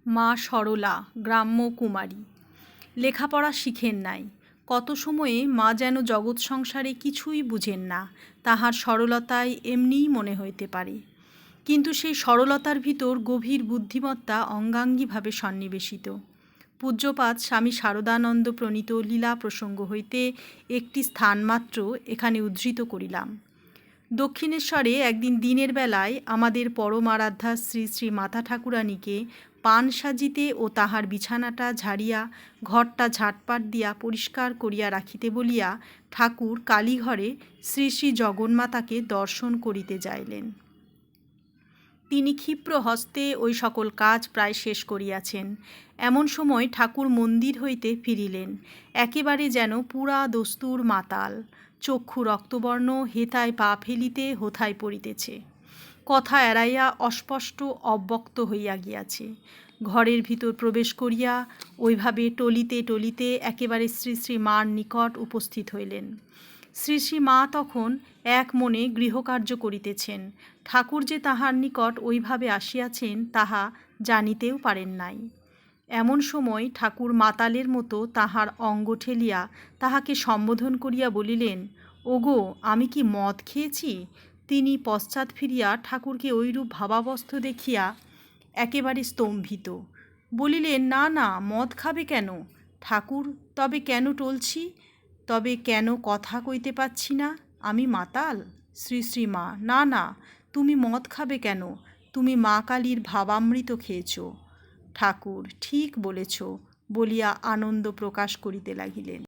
মা সরলা গ্রাম্য কুমারী। লেখাপড়া শিখেন নাই। কত সময়ে মা যেন জগৎ সংসারে কিছুই বুঝেন না, তাহার সরলতায় এমনিই মনে হইতে পারে। কিন্তু সেই সরলতার ভিতর গভীর বুদ্ধিমত্তা অঙ্গাঙ্গীভাবে সন্নিবেশিত। পূজ্যপাদ স্বামী শারদানন্দ প্রণীত লীলা প্রসঙ্গ হইতে একটি স্থানমাত্র এখানে উদ্ধৃত করিলাম। দক্ষিণেশ্বরে একদিন দিনের বেলায় আমাদের পরমারাধ্যা শ্রী শ্রী মাতা ঠাকুরানীকে পান সাজিতে ও তাহার বিছানাটা ঝাড়িয়া ঘরটা ঝাঁটপাট দিয়া পরিষ্কার করিয়া রাখিতে বলিয়া ঠাকুর কালীঘরে শ্রী শ্রী জগন্মাতাকে দর্শন করিতে যাইলেন। তিনি ক্ষিপ্র হস্তে ওই সকল কাজ প্রায় শেষ করিয়াছেন। এমন সময় ঠাকুর মন্দির হইতে ফিরিলেন, একেবারে যেন পুরা দস্তুর মাতাল। চক্ষু রক্তবর্ণ, হেথায় পা ফেলিতে হোথায় পড়িতেছে। কথা এড়াইয়া অস্পষ্ট অব্যক্ত হইয়া গিয়াছে। ঘরের ভিতর প্রবেশ করিয়া ওইভাবে টলিতে টলিতে একেবারে শ্রী শ্রী মার নিকট উপস্থিত হইলেন। শ্রী শ্রী মা তখন এক মনে গৃহকার্য করিতেছেন। ঠাকুর যে তাহার নিকট ওইভাবে আসিয়াছেন তাহা জানিতেও পারেন নাই। এমন সময় ঠাকুর মাতালের মতো তাহার অঙ্গ ঠেলিয়া তাহাকে সম্বোধন করিয়া বলিলেন, ওগো, আমি কি মদ খেয়েছি? তিনি পশ্চাৎ ফিরিয়া ঠাকুরকে ঐরূপ ভাবাবস্থ দেখিয়া একেবারে স্তম্ভিত। বলিলেন, না না, মদ খাবে কেন? ঠাকুর, তবে কেন টলছি? তবে কেন কথা কইতে পাচ্ছি না? আমি মাতাল? শ্রী শ্রী মা, না না, তুমি মদ খাবে কেন? তুমি মা কালীর ভাবামৃত খেয়েছ। ঠাকুর, ঠিক বলেছ বলিয়া আনন্দ প্রকাশ করিতে লাগিলেন।